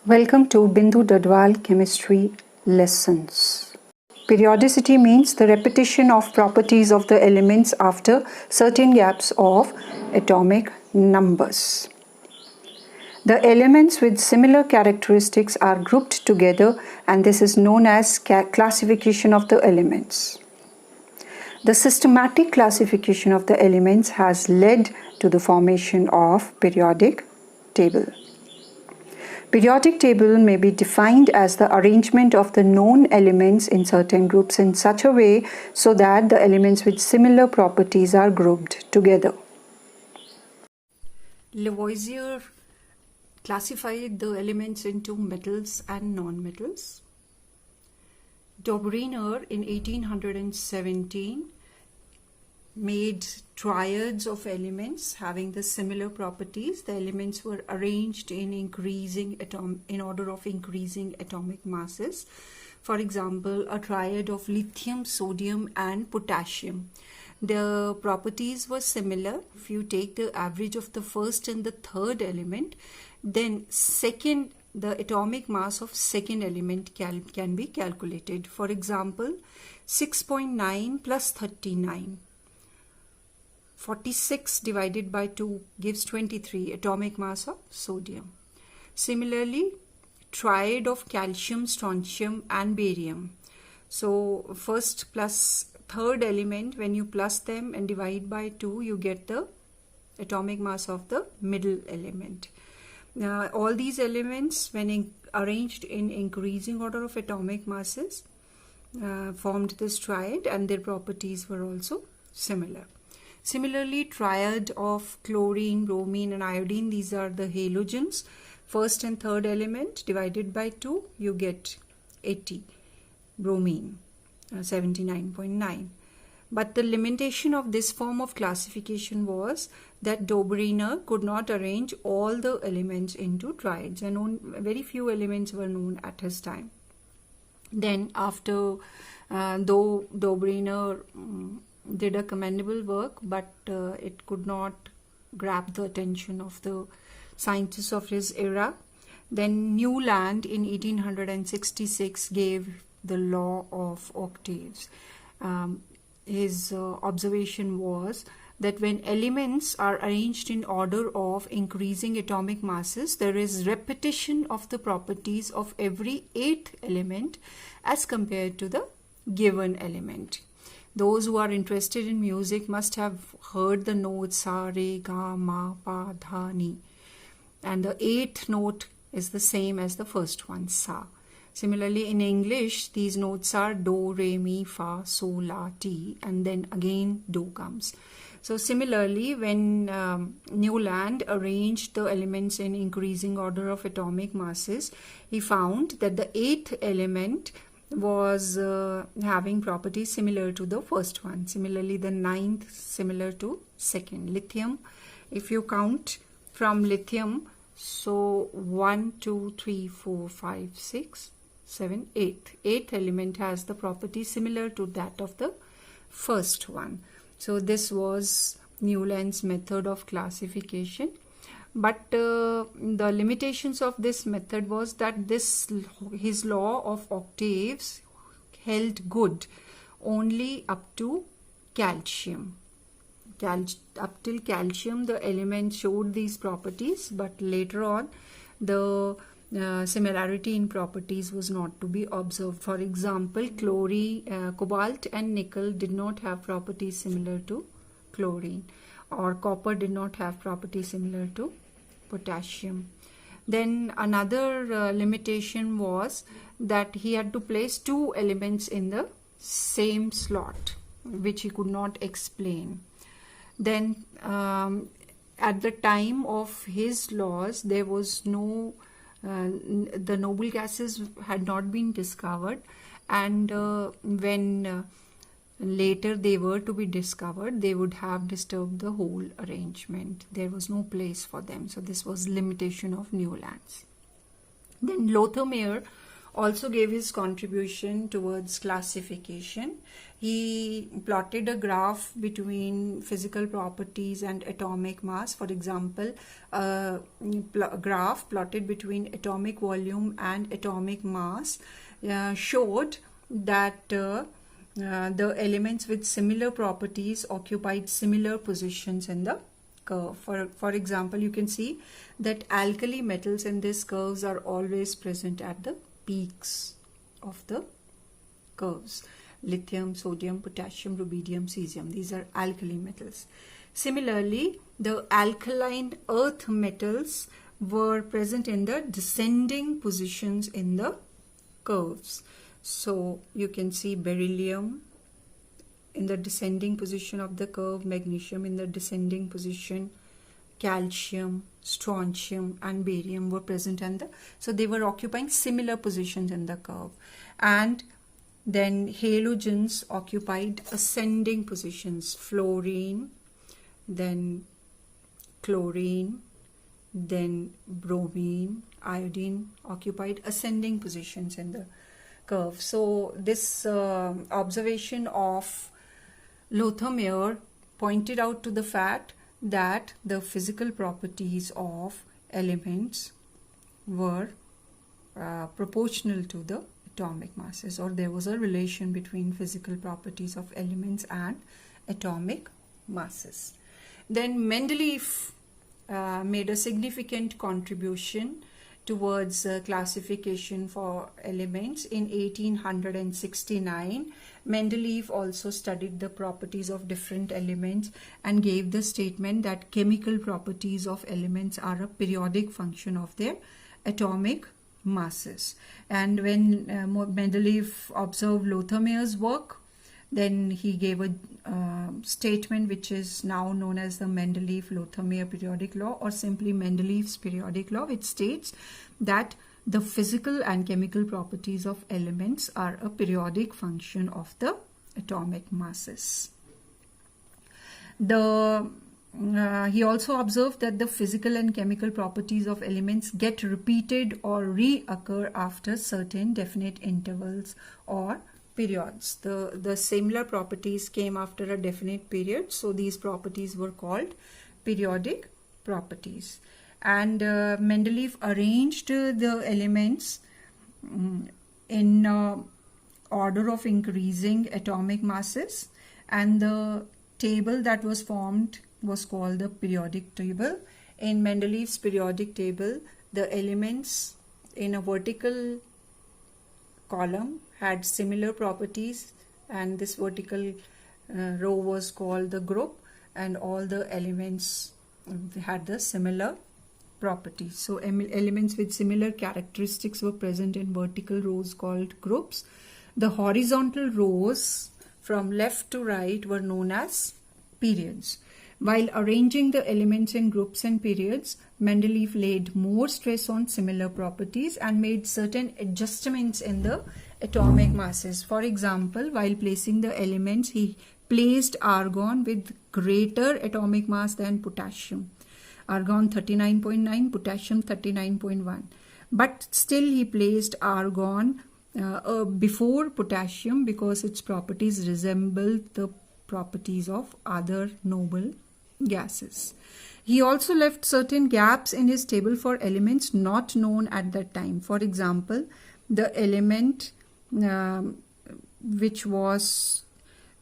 Welcome to Bindu Dhadwal Chemistry Lessons. Periodicity means the repetition of properties of the elements after certain gaps of atomic numbers. The elements with similar characteristics are grouped together, and this is known as classification of the elements. The systematic classification of the elements has led to the formation of periodic table. Periodic table may be defined as the arrangement of the known elements in certain groups in such a way so that the elements with similar properties are grouped together. Lavoisier classified the elements into metals and non-metals. Dobriner in 1817 made triads of elements having the similar properties. The elements were arranged in order of increasing atomic masses. For example, a triad of lithium, sodium and potassium. The properties were similar. If you take the average of the first and the third element, then the atomic mass of second element can be calculated. For example, 6.9 plus 39. 46 divided by 2 gives 23 atomic mass of sodium. Similarly, triad of calcium, strontium and barium. So first plus third element, when you plus them and divide by 2, you get the atomic mass of the middle element. Now, all these elements, when arranged in increasing order of atomic masses, formed this triad, and their properties were also similar. Similarly, triad of chlorine, bromine and iodine, these are the halogens. First and third element divided by 2, you get 80. Bromine, 79.9. But the limitation of this form of classification was that Dobriner could not arrange all the elements into triads, and very few elements were known at his time. Then after, though Dobriner did a commendable work, but it could not grab the attention of the scientists of his era. Then Newland in 1866 gave the law of octaves. His observation was that when elements are arranged in order of increasing atomic masses, there is repetition of the properties of every eighth element as compared to the given element. Those who are interested in music must have heard the notes sa, re, ga, ma, pa, dha, ni. And the eighth note is the same as the first one, sa. Similarly, in English, these notes are do, re, mi, fa, sol, la, ti, and then again do comes. So similarly, when Newland arranged the elements in increasing order of atomic masses, he found that the eighth element was having properties similar to the first one. Similarly, the ninth similar to second. Lithium, if you count from lithium, so 1, 2, 3, 4, 5, 6, 7, 8. Eighth element has the property similar to that of the first one. So this was Newland's method of classification. But the limitations of this method was that his law of octaves held good only up to calcium. Up till calcium, the element showed these properties, but later on, the similarity in properties was not to be observed. For example, cobalt and nickel did not have properties similar to chlorine, or copper did not have properties similar to potassium. Then another limitation was that he had to place two elements in the same slot, which he could not explain. Then at the time of his laws, there was no the noble gases had not been discovered, and when later they were to be discovered, they would have disturbed the whole arrangement. There was no place for them. So this was limitation of Newland's. Then Lothar Meyer also gave his contribution towards classification. He plotted a graph between physical properties and atomic mass. For example, a graph plotted between atomic volume and atomic mass showed that the elements with similar properties occupied similar positions in the curve. For example, you can see that alkali metals in these curves are always present at the peaks of the curves. Lithium, sodium, potassium, rubidium, cesium. These are alkali metals. Similarly, the alkaline earth metals were present in the descending positions in the curves. So you can see beryllium in the descending position of the curve, magnesium in the descending position, calcium, strontium and barium were present, and so they were occupying similar positions in the curve. And then halogens occupied ascending positions, fluorine, then chlorine, then bromine, iodine occupied ascending positions in the curve. So this observation of Lothar pointed out to the fact that the physical properties of elements were proportional to the atomic masses, or there was a relation between physical properties of elements and atomic masses. Then Mendeleev made a significant contribution towards classification for elements. In 1869, Mendeleev also studied the properties of different elements and gave the statement that chemical properties of elements are a periodic function of their atomic masses. And when Mendeleev observed Lothar's work, then he gave a statement which is now known as the Mendeleev-Lothar periodic law, or simply Mendeleev's periodic law, which states that the physical and chemical properties of elements are a periodic function of the atomic masses. He also observed that the physical and chemical properties of elements get repeated or reoccur after certain definite intervals or periods. The similar properties came after a definite period, so these properties were called periodic properties. And Mendeleev arranged the elements in order of increasing atomic masses, and the table that was formed was called the periodic table. In Mendeleev's periodic table, the elements in a vertical column had similar properties, and this vertical row was called the group, and all the elements had the similar properties. So elements with similar characteristics were present in vertical rows called groups. The horizontal rows from left to right were known as periods. While arranging the elements in groups and periods, Mendeleev laid more stress on similar properties and made certain adjustments in the atomic masses. For example, while placing the elements, he placed argon with greater atomic mass than potassium. Argon 39.9, potassium 39.1. But still he placed argon before potassium because its properties resembled the properties of other noble gases. He also left certain gaps in his table for elements not known at that time. For example, the element which was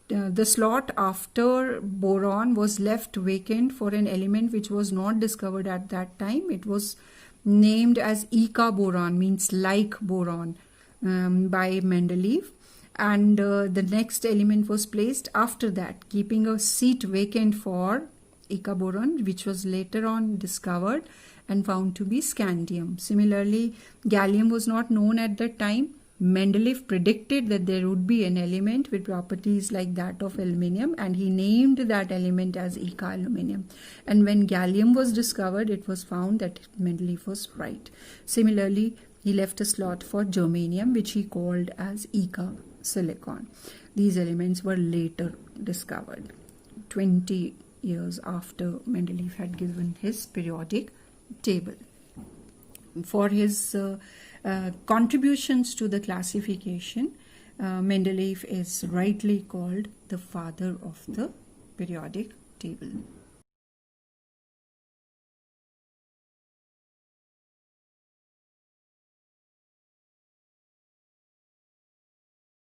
the slot after boron was left vacant for an element which was not discovered at that time. It was named as Eka boron, means like boron, by Mendeleev. And the next element was placed after that, keeping a seat vacant for Eka boron, which was later on discovered and found to be scandium. Similarly, gallium was not known at that time. Mendeleev predicted that there would be an element with properties like that of aluminium, and he named that element as Eka aluminium. And when gallium was discovered, it was found that Mendeleev was right. Similarly, he left a slot for germanium, which he called as Eka silicon. These elements were later discovered 20 years after Mendeleev had given his periodic table. for his contributions to the classification, Mendeleev is rightly called the father of the periodic table.